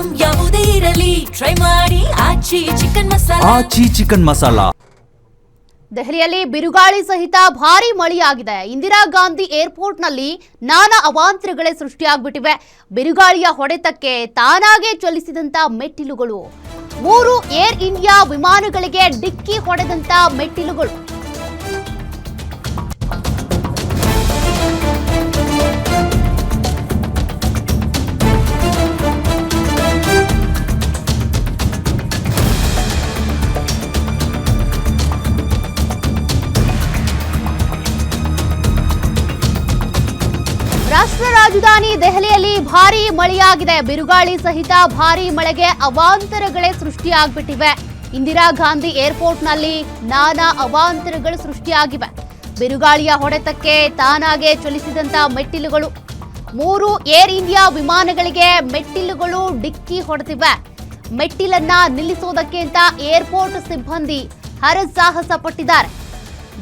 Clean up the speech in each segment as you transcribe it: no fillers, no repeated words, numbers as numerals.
Item ಯಾವುದೇ ಇರಲಿ try ಮಾಡಿ ಆಚಿ ಚಿಕನ್ ಮಸಾಲಾ. ದೆಹಲಿಯಲ್ಲಿ ಬಿರುಗಾಳಿ ಸಹಿತ ಭಾರೀ ಮಳೆಯಾಗಿದೆ. ಇಂದಿರಾ ಗಾಂಧಿ ಏರ್ಪೋರ್ಟ್ನಲ್ಲಿ ನಾನಾ ಅವಾಂತರಗಳೇ ಸೃಷ್ಟಿಯಾಗ್ಬಿಟ್ಟಿವೆ. ಬಿರುಗಾಳಿಯ ಹೊಡೆತಕ್ಕೆ ತಾನಾಗೆ ಚಲಿಸಿದಂತ ಮೆಟ್ಟಿಲುಗಳು, 3 ಏರ್ ಇಂಡಿಯಾ ವಿಮಾನಗಳಿಗೆ ಡಿಕ್ಕಿ ಹೊಡೆದಂತ ಮೆಟ್ಟಿಲುಗಳು. ರಾಷ್ಟ್ರ ರಾಜಧಾನಿ ದೆಹಲಿಯಲ್ಲಿ ಭಾರೀ ಮಳೆಯಾಗಿದೆ. ಬಿರುಗಾಳಿ ಸಹಿತ ಭಾರೀ ಮಳೆಗೆ ಅವಾಂತರಗಳೇ ಸೃಷ್ಟಿಯಾಗ್ಬಿಟ್ಟಿವೆ. ಇಂದಿರಾ ಗಾಂಧಿ ಏರ್ಪೋರ್ಟ್ನಲ್ಲಿ ನಾನಾ ಅವಾಂತರಗಳು ಸೃಷ್ಟಿಯಾಗಿವೆ. ಬಿರುಗಾಳಿಯ ಹೊಡೆತಕ್ಕೆ ತಾನಾಗೆ ಚಲಿಸಿದಂತ ಮೆಟ್ಟಿಲುಗಳು, 3 ಏರ್ ಇಂಡಿಯಾ ವಿಮಾನಗಳಿಗೆ ಮೆಟ್ಟಿಲುಗಳು ಡಿಕ್ಕಿ ಹೊಡೆದಿವೆ. ಮೆಟ್ಟಿಲನ್ನ ನಿಲ್ಲಿಸೋದಕ್ಕೆ ಅಂತ ಏರ್ಪೋರ್ಟ್ ಸಿಬ್ಬಂದಿ ಹರಸಾಹಸ ಪಟ್ಟಿದ್ದಾರೆ.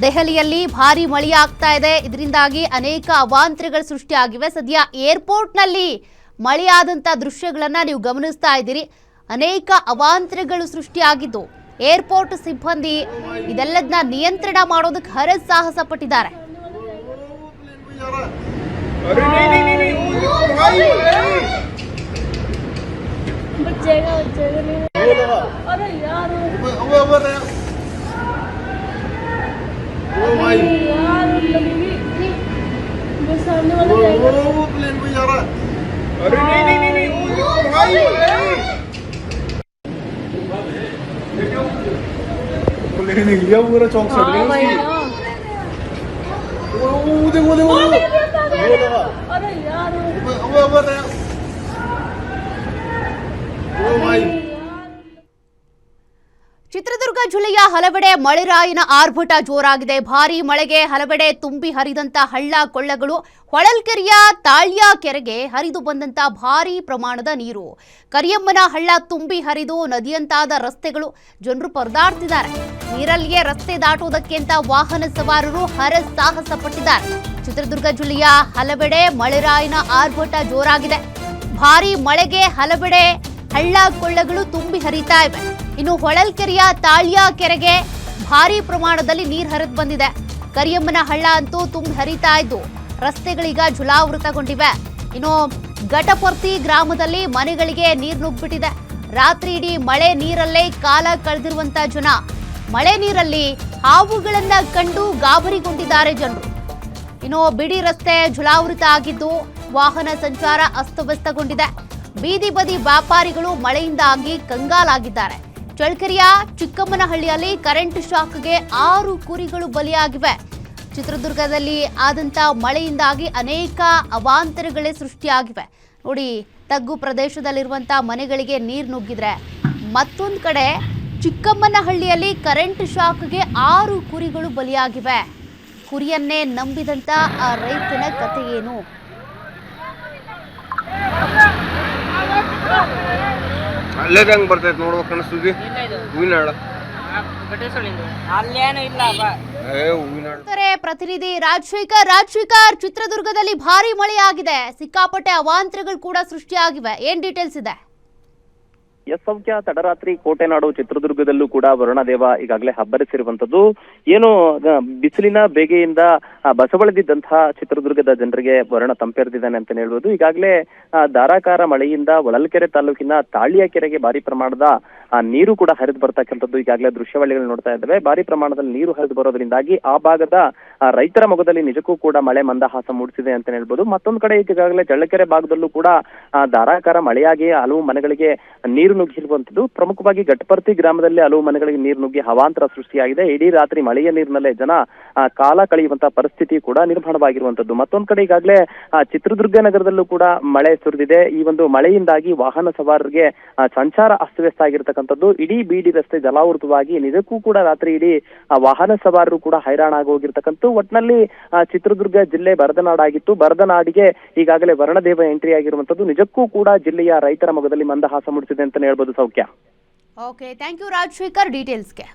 ದೆಹಲಿಯಲ್ಲಿ ಭಾರೀ ಮಳೆಯಾಗ್ತಾ ಇದೆ. ಇದರಿಂದಾಗಿ ಅನೇಕ ಅವಾಂತರಗಳು ಸೃಷ್ಟಿಯಾಗಿವೆ. ಸದ್ಯ ಏರ್ಪೋರ್ಟ್ನಲ್ಲಿ ಮಳೆಯಾದಂಥ ದೃಶ್ಯಗಳನ್ನ ನೀವು ಗಮನಿಸ್ತಾ ಇದ್ದೀರಿ. ಅನೇಕ ಅವಾಂತರಗಳು ಸೃಷ್ಟಿಯಾಗಿದ್ದು ಏರ್ಪೋರ್ಟ್ ಸಿಬ್ಬಂದಿ ಇದೆಲ್ಲದನ್ನ ನಿಯಂತ್ರಣ ಮಾಡೋದಕ್ಕೆ ಹರಸಾಹಸ ಪಟ್ಟಿದ್ದಾರೆ. लिया पूरा चौक सड़ गया अरे यार ಚಿತ್ರದುರ್ಗ ಜಿಲ್ಲೆಯ ಹಲವೆಡೆ ಮಳೆರಾಯಿನ ಆರ್ಭಟ ಜೋರಾಗಿದೆ. ಭಾರೀ ಮಳೆಗೆ ಹಲವೆಡೆ ತುಂಬಿ ಹರಿದಂತ ಹಳ್ಳ ಕೊಳ್ಳಗಳು, ಹೊಳಲ್ಕೆರೆಯ ತಾಳ್ಯ ಕೆರೆಗೆ ಹರಿದು ಬಂದಂತ ಭಾರೀ ಪ್ರಮಾಣದ ನೀರು. ಕರಿಯಮ್ಮನ ಹಳ್ಳ ತುಂಬಿ ಹರಿದು ನದಿಯಂತಾದ ರಸ್ತೆಗಳು, ಜನರು ಪರದಾಡ್ತಿದ್ದಾರೆ. ನೀರಲ್ಲಿಯೇ ರಸ್ತೆ ದಾಟುವುದಕ್ಕೆ ಅಂತ ವಾಹನ ಸವಾರರು ಹರಸಾಹಸ ಪಟ್ಟಿದ್ದಾರೆ. ಚಿತ್ರದುರ್ಗ ಜಿಲ್ಲೆಯ ಹಲವೆಡೆ ಮಳೆರಾಯಿನ ಆರ್ಭಟ ಜೋರಾಗಿದೆ. ಭಾರೀ ಮಳೆಗೆ ಹಲವೆಡೆ ಹಳ್ಳ ಕೊಳ್ಳಗಳು ತುಂಬಿ ಹರಿತಾ ಇವೆ. ಇನ್ನು ಹೊಳಲ್ಕೆರೆಯ ತಾಳ್ಯ ಕೆರೆಗೆ ಭಾರೀ ಪ್ರಮಾಣದಲ್ಲಿ ನೀರು ಹರಿದು ಬಂದಿದೆ. ಕರಿಯಮ್ಮನ ಹಳ್ಳ ಅಂತೂ ತುಂಬಿ ಹರಿತಾ ಇದ್ದು ರಸ್ತೆಗಳೀಗ ಜಲಾವೃತಗೊಂಡಿವೆ. ಇನ್ನು ಘಟಪರ್ತಿ ಗ್ರಾಮದಲ್ಲಿ ಮನೆಗಳಿಗೆ ನೀರು ನುಗ್ಗಿಬಿಟ್ಟಿದೆ. ರಾತ್ರಿ ಇಡೀ ಮಳೆ ನೀರಲ್ಲೇ ಕಾಲ ಕಳೆದಿರುವಂತ ಜನ, ಮಳೆ ನೀರಲ್ಲಿ ಹಾವುಗಳನ್ನ ಕಂಡು ಗಾಬರಿಗೊಂಡಿದ್ದಾರೆ ಜನರು. ಇನ್ನು ಬಿಡಿ ರಸ್ತೆ ಜಲಾವೃತ ಆಗಿದ್ದು ವಾಹನ ಸಂಚಾರ ಅಸ್ತವ್ಯಸ್ತಗೊಂಡಿದೆ. ಬೀದಿ ಬದಿ ವ್ಯಾಪಾರಿಗಳು ಮಳೆಯಿಂದಾಗಿ ಕಂಗಾಲಾಗಿದ್ದಾರೆ. ಚಳ್ಳಕೆರೆಯ ಚಿಕ್ಕಮ್ಮನಹಳ್ಳಿಯಲ್ಲಿ ಕರೆಂಟ್ ಶಾಕ್ಗೆ 6 ಕುರಿಗಳು ಬಲಿಯಾಗಿವೆ. ಚಿತ್ರದುರ್ಗದಲ್ಲಿ ಆದಂತ ಮಳೆಯಿಂದಾಗಿ ಅನೇಕ ಅವಾಂತರಗಳೇ ಸೃಷ್ಟಿಯಾಗಿವೆ. ನೋಡಿ, ತಗ್ಗು ಪ್ರದೇಶದಲ್ಲಿರುವಂತ ಮನೆಗಳಿಗೆ ನೀರು ನುಗ್ಗಿದ್ರೆ, ಮತ್ತೊಂದು ಕಡೆ ಚಿಕ್ಕಮ್ಮನಹಳ್ಳಿಯಲ್ಲಿ ಕರೆಂಟ್ ಶಾಕ್ಗೆ 6 ಕುರಿಗಳು ಬಲಿಯಾಗಿವೆ. ಕುರಿಯನ್ನೇ ನಂಬಿದಂತ ಆ ರೈತನ ಕಥೆ ಏನು? ಅಲ್ಲೇದಂಗ್ ಬರ್ತೈತೆ ನೋಡ್ಬೇಕು ಅನಿಸ್ತದೆ. ಹೂವಿನಾಳ ಪ್ರತಿನಿಧಿ ರಾಜಶೇಖರ್, ಚಿತ್ರದುರ್ಗದಲ್ಲಿ ಭಾರಿ ಮಳೆಯಾಗಿದೆ. ಸಿಕ್ಕಾಪಟ್ಟೆ ಅವಾಂತರಗಳು ಕೂಡ ಸೃಷ್ಟಿಯಾಗಿವೆ. ಏನ್ ಡೀಟೇಲ್ಸ್ ಇದೆ? ಸೌಖ್ಯ ತಡರಾತ್ರಿ ಕೋಟೆನಾಡು ಚಿತ್ರದುರ್ಗದಲ್ಲೂ ಕೂಡ ವರುಣದೇವ ಈಗಾಗಲೇ ಹಬ್ಬರಿಸಿರುವಂತದ್ದು. ಏನು ಬಿಸಿಲಿನ ಬೇಗೆಯಿಂದ ಬಸವಳಿದಿದ್ದಂತಹ ಚಿತ್ರದುರ್ಗದ ಜನರಿಗೆ ವರುಣ ತಂಪೆರೆದಿದ್ದಾನೆ ಅಂತ ಹೇಳ್ಬೋದು. ಈಗಾಗಲೇ ಧಾರಾಕಾರ ಮಳೆಯಿಂದ ಹೊಳಲ್ಕೆರೆ ತಾಲೂಕಿನ ತಾಳ್ಯ ಕೆರೆಗೆ ಭಾರಿ ಪ್ರಮಾಣದ ನೀರು ಕೂಡ ಹರಿದು ಬರ್ತಕ್ಕಂಥದ್ದು ಈಗಾಗಲೇ ದೃಶ್ಯಾವಳಿಗಳು ನೋಡ್ತಾ ಇದ್ದಾವೆ. ಭಾರಿ ಪ್ರಮಾಣದಲ್ಲಿ ನೀರು ಹರಿದು ಬರೋದ್ರಿಂದಾಗಿ ಆ ಭಾಗದ ರೈತರ ಮೊಗದಲ್ಲಿ ನಿಜಕ್ಕೂ ಕೂಡ ಮಳೆ ಮಂದಹಾಸ ಮೂಡಿಸಿದೆ ಅಂತ ಹೇಳ್ಬೋದು. ಮತ್ತೊಂದು ಕಡೆ ಈಗಾಗಲೇ ಚಳ್ಳಕೆರೆ ಭಾಗದಲ್ಲೂ ಕೂಡ ಧಾರಾಕಾರ ಮಳೆಯಾಗಿ ಹಲವು ಮನೆಗಳಿಗೆ ನೀರು ನುಗ್ಗಿರುವಂತದ್ದು. ಪ್ರಮುಖವಾಗಿ ಘಟಪರ್ತಿ ಗ್ರಾಮದಲ್ಲಿ ಹಲವು ಮನೆಗಳಿಗೆ ನೀರು ನುಗ್ಗಿ ಅವಾಂತರ ಸೃಷ್ಟಿಯಾಗಿದೆ. ಇಡೀ ರಾತ್ರಿ ಮಳೆಯ ನೀರಿನಲ್ಲೇ ಜನ ಕಾಲ ಕಳೆಯುವಂತಹ ಪರಿಸ್ಥಿತಿ ಕೂಡ ನಿರ್ಮಾಣವಾಗಿರುವಂತದ್ದು. ಮತ್ತೊಂದು ಕಡೆ ಈಗಾಗಲೇ ಚಿತ್ರದುರ್ಗ ನಗರದಲ್ಲೂ ಕೂಡ ಮಳೆ ಸುರಿದಿದೆ. ಈ ಒಂದು ಮಳೆಯಿಂದಾಗಿ ವಾಹನ ಸವಾರರಿಗೆ ಸಂಚಾರ ಅಸ್ತವ್ಯಸ್ತ ಆಗಿರ್ತಕ್ಕಂಥದ್ದು. ಇಡೀ ಬೀಡಿ ರಸ್ತೆ ಜಲಾವೃತವಾಗಿ ನಿಜಕ್ಕೂ ಕೂಡ ರಾತ್ರಿ ಇಡೀ ವಾಹನ ಸವಾರರು ಕೂಡ ಹೈರಾಣಾಗಿ ಹೋಗಿರ್ತಕ್ಕಂಥ. ಒಟ್ಟಿನಲ್ಲಿ ಚಿತ್ರದುರ್ಗ ಜಿಲ್ಲೆ ಬರದ ನಾಡಾಗಿತ್ತು. ಬರದ ನಾಡಿಗೆ ಈಗಾಗಲೇ ವರುಣದೇವ ಎಂಟ್ರಿ ಆಗಿರುವಂತದ್ದು ನಿಜಕ್ಕೂ ಕೂಡ ಜಿಲ್ಲೆಯ ರೈತರ ಮೊಗದಲ್ಲಿ ಮಂದಹಾಸ ಮೂಡಿಸಿದೆ ಅಂತ ಹೇಳ್ಬೋದು. ಸೌಖ್ಯ. Okay, thank you Rajashekhar ಡೀಟೇಲ್ಸ್ಗೆ.